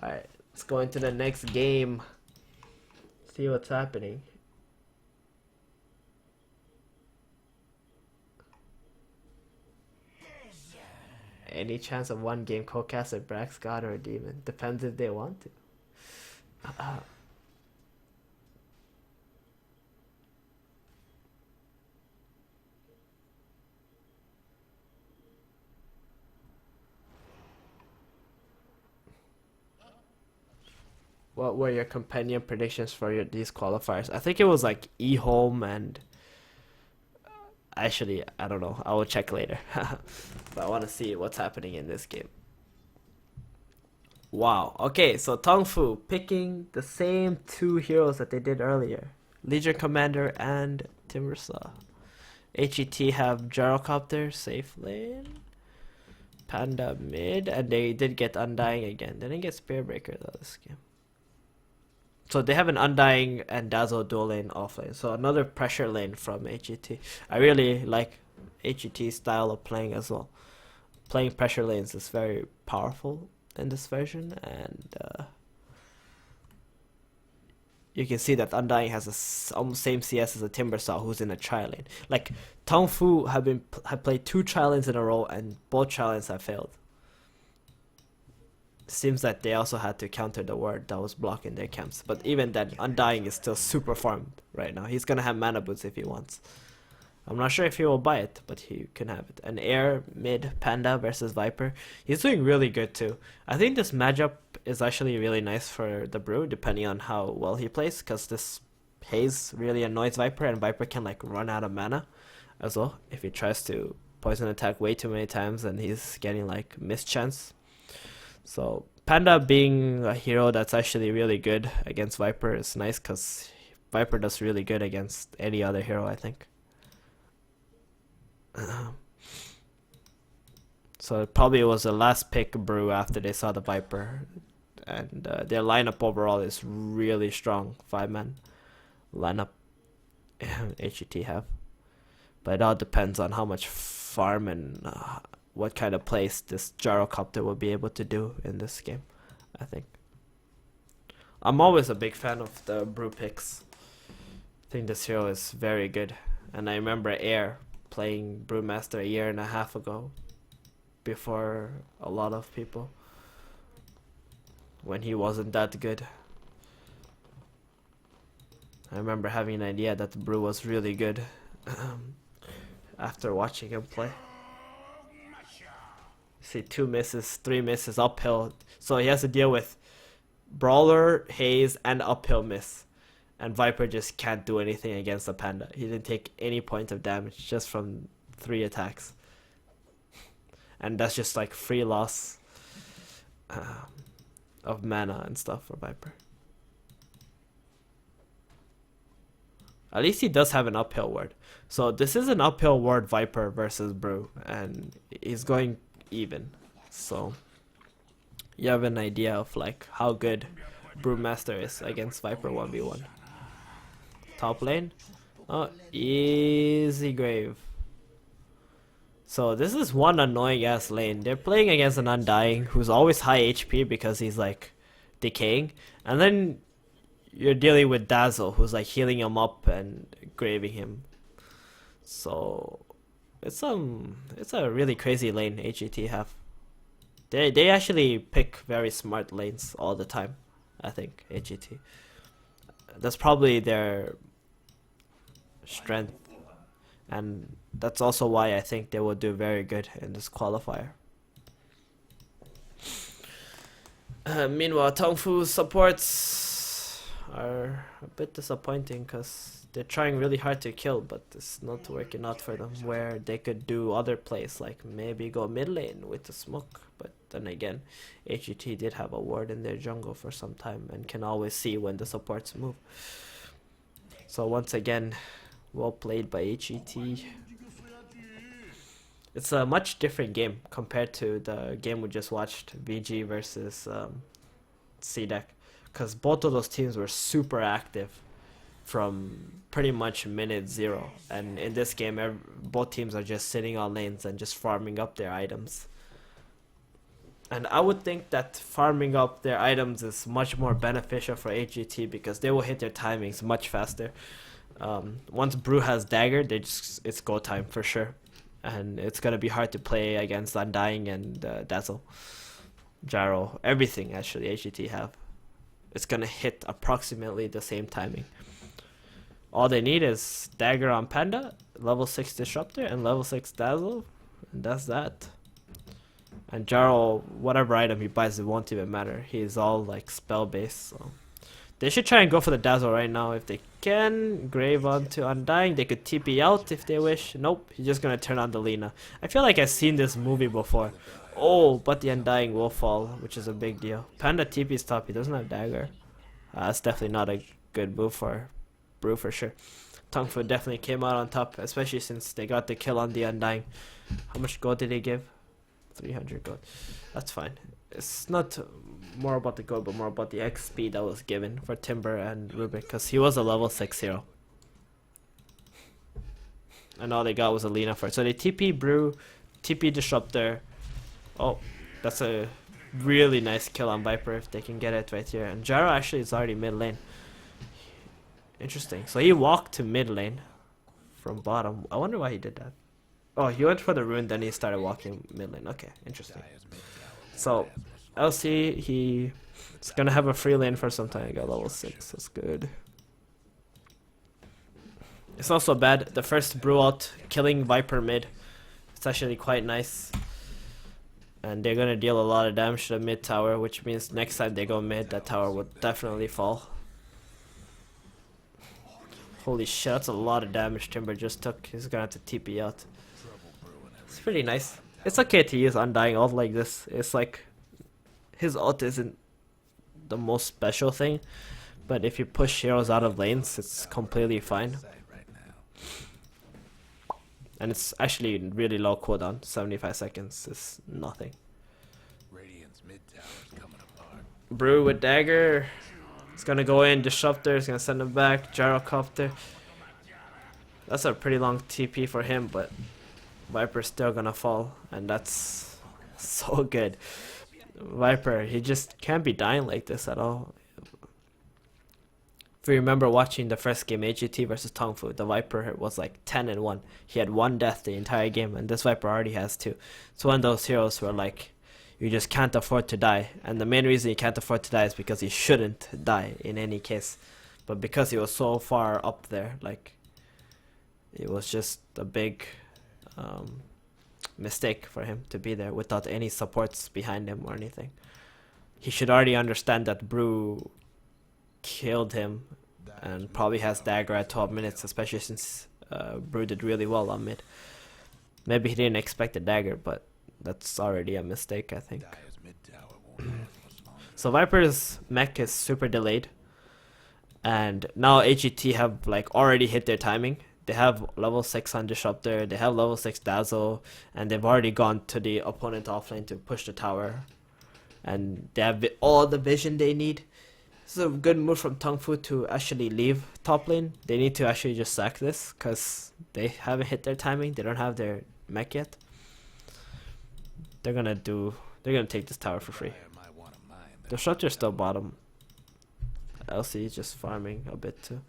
Alright, let's go into the next game. See what's happening. Any chance of one game co-casted Brax, God, or a Demon? Depends if they want to. What were your companion predictions for these qualifiers? I think it was like eHome and actually I don't know. I will check later. But I want to see what's happening in this game. Wow. Okay, so Tongfu picking the same two heroes that they did earlier. Legion Commander and Timbersaw. HGT have Gyrocopter, safe lane. Panda mid, and they did get Undying again. They didn't get Spearbreaker though this game. So they have an Undying and Dazzle dual lane offlane. So another pressure lane from HGT. I really like HGT's style of playing as well. Playing pressure lanes is very powerful in this version, and you can see that Undying has the almost same CS as a Timbersaw, who's in a tri lane. Like Tongfu have played two tri lanes in a row, and both tri lanes have failed. Seems that they also had to counter the ward that was blocking their camps. But even then, Undying is still super farmed right now. He's gonna have mana boots if he wants. I'm not sure if he will buy it, but he can have it. An Air mid Panda versus Viper. He's doing really good too. I think this matchup is actually really nice for the Brew, depending on how well he plays, because this Haze really annoys Viper, and Viper can like run out of mana as well if he tries to poison attack way too many times, and he's getting like mischance. So Panda being a hero that's actually really good against Viper is nice, because Viper does really good against any other hero, I think. So it probably was the last pick Brew after they saw the Viper, and their lineup overall is really strong. 5-man lineup HGT have, but it all depends on how much farm and what kind of plays this Gyrocopter will be able to do in this game. I think I'm always a big fan of the Brew picks. I think this hero is very good, and I remember Air playing Brewmaster a year and a half ago, before a lot of people, when he wasn't that good. I remember having an idea that the Brew was really good after watching him play. See, 2 misses, 3 misses, uphill. So he has to deal with Brawler, Haze, and uphill miss. And Viper just can't do anything against the Panda. He didn't take any point of damage just from 3 attacks. And that's just like free loss of mana and stuff for Viper. At least he does have an uphill ward. So this is an uphill ward Viper versus Brew, and he's going even. So you have an idea of like how good Brewmaster is against Viper 1v1. Top lane. Oh, easy grave. So this is one annoying ass lane. They're playing against an Undying who's always high HP because he's like decaying, and then you're dealing with Dazzle who's like healing him up and graving him. So it's a really crazy lane HGT have. They actually pick very smart lanes all the time, I think, HGT. That's probably their strength, and that's also why I think they will do very good in this qualifier. Meanwhile, Tongfu's supports are a bit disappointing because they're trying really hard to kill, but it's not working out for them, where they could do other plays, like maybe go mid lane with the smoke. But then again, HGT did have a ward in their jungle for some time and can always see when the supports move. So once again, well played by HGT. It's a much different game compared to the game we just watched, VG versus CDEC, because both of those teams were super active from pretty much minute 0, and in this game both teams are just sitting on lanes and just farming up their items. And I would think that farming up their items is much more beneficial for HGT because they will hit their timings much faster. Once Brew has Dagger, it's go time for sure. And it's going to be hard to play against Undying and Dazzle. Gyro, everything actually HGT have. It's going to hit approximately the same timing. All they need is Dagger on Panda, level 6 Disruptor, and level 6 Dazzle. And that's that. And Gyro, whatever item he buys, it won't even matter. He's all like spell based, so they should try and go for the Dazzle right now if they can. Grave onto Undying. They could TP out if they wish. Nope, he's just gonna turn on the Lina. I feel like I've seen this movie before. Oh, but the Undying will fall, which is a big deal. Panda TP's top. He doesn't have Dagger. That's definitely not a good move for Brew for sure. Tongfu definitely came out on top, especially since they got the kill on the Undying. How much gold did they give? 300 gold. That's fine. It's not more about the gold, but more about the XP that was given for Timber and Rubik, because he was a level 6 hero. And all they got was a Lina for it. So they TP Brew, TP Disruptor. Oh, that's a really nice kill on Viper if they can get it right here. And Gyro actually is already mid lane. Interesting. So he walked to mid lane from bottom. I wonder why he did that. Oh, he went for the rune, then he started walking mid lane. Okay, interesting. So, LC, he's gonna have a free lane for some time. He got level 6, that's good. It's not so bad. The first Brew ult killing Viper mid. It's actually quite nice. And they're gonna deal a lot of damage to the mid tower, which means next time they go mid, that tower will definitely fall. Holy shit, that's a lot of damage Timber just took. He's gonna have to TP out. It's pretty nice. It's okay to use Undying ult like this. It's like his ult isn't the most special thing, but if you push heroes out of lanes, it's completely fine. And it's actually really low cooldown. 75 seconds is nothing. Brew with Dagger. It's gonna go in, Disruptor, it's gonna send him back, Gyrocopter. That's a pretty long TP for him, but Viper's still gonna fall, and that's so good. Viper, he just can't be dying like this at all. If you remember watching the first game, HGT versus Tongfu, the Viper was like 10-1. He had 1 death the entire game, and this Viper already has 2. It's one of those heroes where like, you just can't afford to die. And the main reason you can't afford to die is because he shouldn't die in any case. But because he was so far up there, like, it was just a big mistake for him to be there without any supports behind him or anything. He should already understand that Brew killed him and probably has Dagger at 12 minutes, especially since Brew did really well on mid. Maybe he didn't expect a Dagger, but that's already a mistake, I think. So Viper's mech is super delayed, and now HGT have like already hit their timing. They have level 6 on Disruptor, they have level 6 Dazzle, and they've already gone to the opponent offlane to push the tower. And they have all the vision they need. This is a good move from Tongfu to actually leave top lane. They need to actually just sack this, because they haven't hit their timing, they don't have their mech yet. They're gonna take this tower for free. The Disruptor's still bottom. LC is just farming a bit too.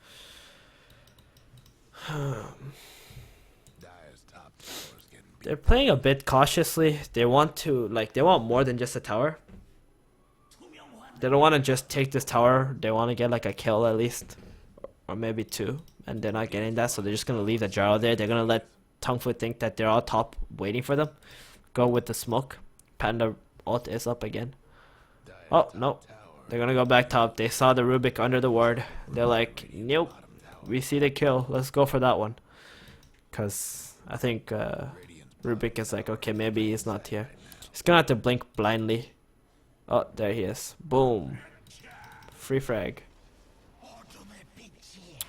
They're playing a bit cautiously. They want more than just a tower. They don't want to just take this tower. They want to get like a kill at least, or maybe 2, and they're not getting that, so they're just gonna leave the Gyro there. They're gonna let Tongfu think that they're all top waiting for them. Go with the smoke. Panda ult is up again. Oh, no. They're gonna go back top. They saw the Rubik under the ward. They're like, nope. We see the kill. Let's go for that one. Because I think Rubik is like, okay, maybe he's not here. He's gonna have to blink blindly. Oh, there he is. Boom. Free frag.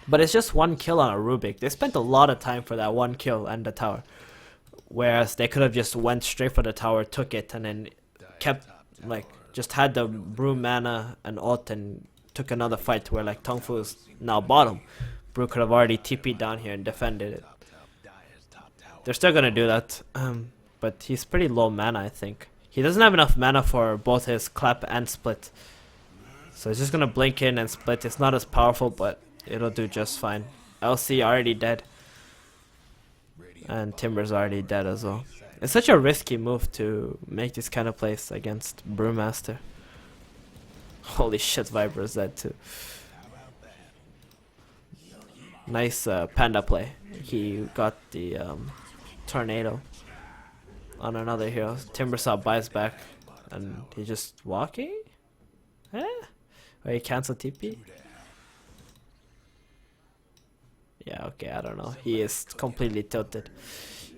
But it's just 1 kill on a Rubik. They spent a lot of time for that 1 kill and the tower. Whereas they could have just went straight for the tower, took it, and then kept, like, just had the Brew mana and ult and took another fight where, like, Tongfu is now bottom. Brew could have already TP'd down here and defended it. They're still gonna do that, but he's pretty low mana, I think. He doesn't have enough mana for both his clap and split. So he's just gonna blink in and split. It's not as powerful, but it'll do just fine. LC already dead. And Timber's already dead as well. It's such a risky move to make this kind of plays against Brewmaster. Holy shit, Viper is dead too. Nice panda play. He got the tornado on another hero. Timbersaw buys back and he just walking? Eh? Or he cancel TP? Yeah, okay, I don't know. He is completely tilted.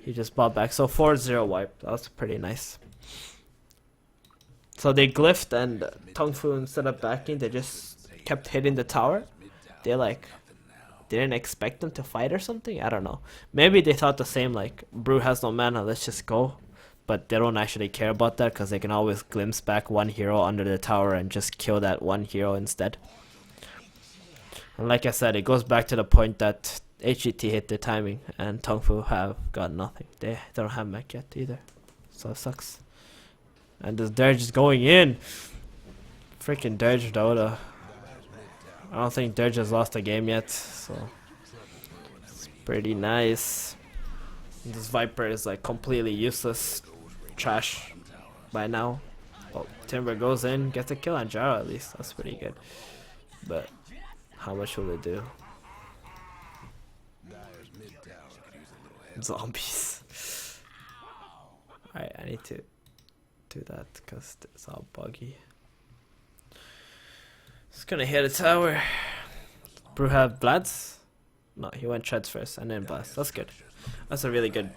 He just bought back. So 4-0 wipe. That was pretty nice. So they glyphed and Tongfu, instead of backing, they just kept hitting the tower. They like didn't expect them to fight or something. I don't know. Maybe they thought the same, like, Brew has no mana, let's just go. But they don't actually care about that because they can always glimpse back one hero under the tower and just kill that one hero instead. And like I said, it goes back to the point that HGT hit their timing and Tongfu have got nothing. They don't have mech yet either. So it sucks. And this Dirge is going in. Freaking Dirge Dota. I don't think Dirge has lost a game yet, so it's pretty nice. This Viper is like completely useless. Trash by now. Oh, Timber goes in, gets a kill on Jaro at least. That's pretty good. But how much will it do? Zombies. Alright, I need to do that because it's all buggy. Just gonna hit a tower. Brew have Blads? No, he went Treads first and then Blast. That's good. That's a really good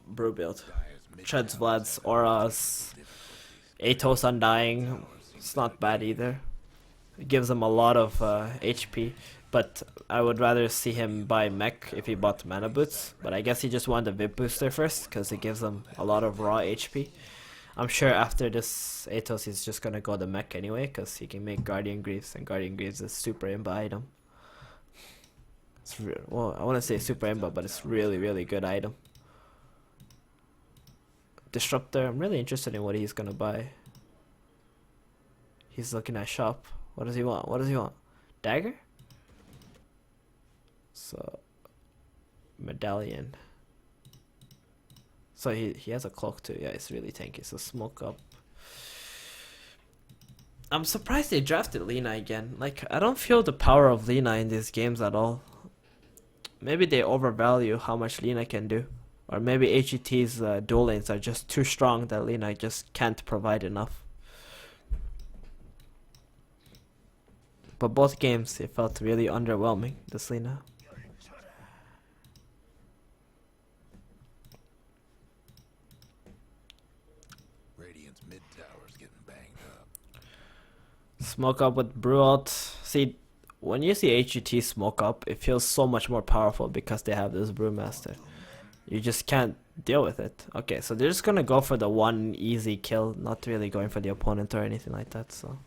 Brew build. Treads, Vlads, Auras, Atos Undying. It's not bad either. It gives him a lot of HP. But I would rather see him buy mech if he bought mana boots. But I guess he just wanted the VIP booster first because it gives him a lot of raw HP. I'm sure after this Atos he's just gonna go the mech anyway because he can make Guardian Greaves, and Guardian Greaves is super imba item. It's well, I want to say super imba, but it's really good item. Disruptor, I'm really interested in what he's gonna buy. He's looking at shop. What does he want? What does he want? Dagger? So medallion. So he has a cloak too. Yeah, it's really tanky. So smoke up. I'm surprised they drafted Lina again. Like, I don't feel the power of Lina in these games at all. Maybe they overvalue how much Lina can do. Or maybe HGT's dual lanes are just too strong that Lina just can't provide enough. But both games, it felt really underwhelming, this Lina. Smoke up with Brew ult. See, when you see HGT smoke up, it feels so much more powerful because they have this Brewmaster. You just can't deal with it. Okay, so they're just gonna go for the one easy kill, not really going for the opponent or anything like that, so.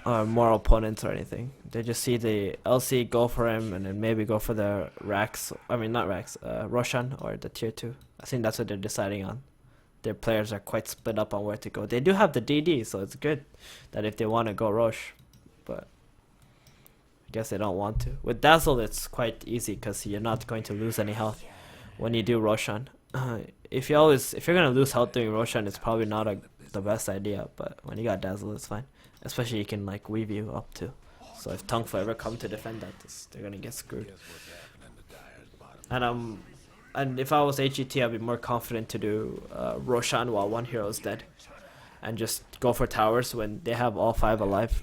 Or more opponents or anything. They just see the LC, go for him, and then maybe go for the Rax. I mean, not Rax, Roshan or the tier 2. I think that's what they're deciding on. Their players are quite split up on where to go. They do have the DD, so it's good that if they want to go Rosh, but I guess they don't want to. With Dazzle, it's quite easy because you're not going to lose any health when you do Roshan. If you're gonna lose health doing Roshan, it's probably not the best idea. But when you got Dazzle, it's fine. Especially you can like weave you up too. So if Tongfu ever come to defend that, they're gonna get screwed. And if I was HGT, I'd be more confident to do Roshan while one hero is dead. And just go for towers when they have all 5 alive.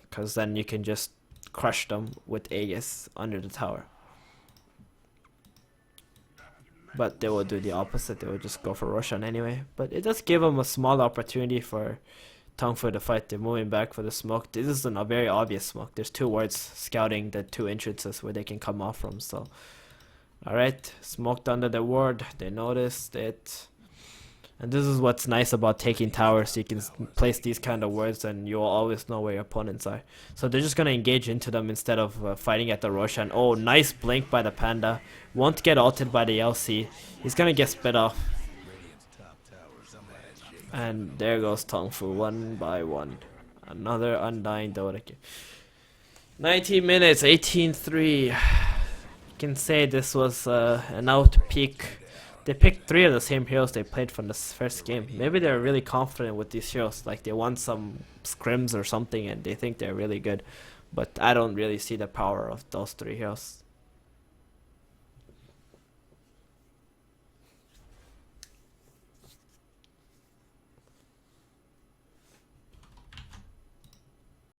Because then you can just crush them with Aegis under the tower. But they will do the opposite, they will just go for Roshan anyway. But it does give them a small opportunity for Tongfu to fight. They're moving back for the smoke. This is a very obvious smoke. There's 2 wards scouting the 2 entrances where they can come off from, so. Alright, smoked under the ward, they noticed it. And this is what's nice about taking towers. You can place these kind of wards and you'll always know where your opponents are. So they're just going to engage into them instead of fighting at the Roshan. Oh, nice blink by the Panda. Won't get ulted by the LC. He's going to get spit off. And there goes Tongfu, 1 by 1. Another undying Dota kill. 19 minutes, 18-3. You can say this was an out peak. They picked 3 of the same heroes they played from the first game. Maybe they're really confident with these heroes. Like they won some scrims or something and they think they're really good. But I don't really see the power of those 3 heroes.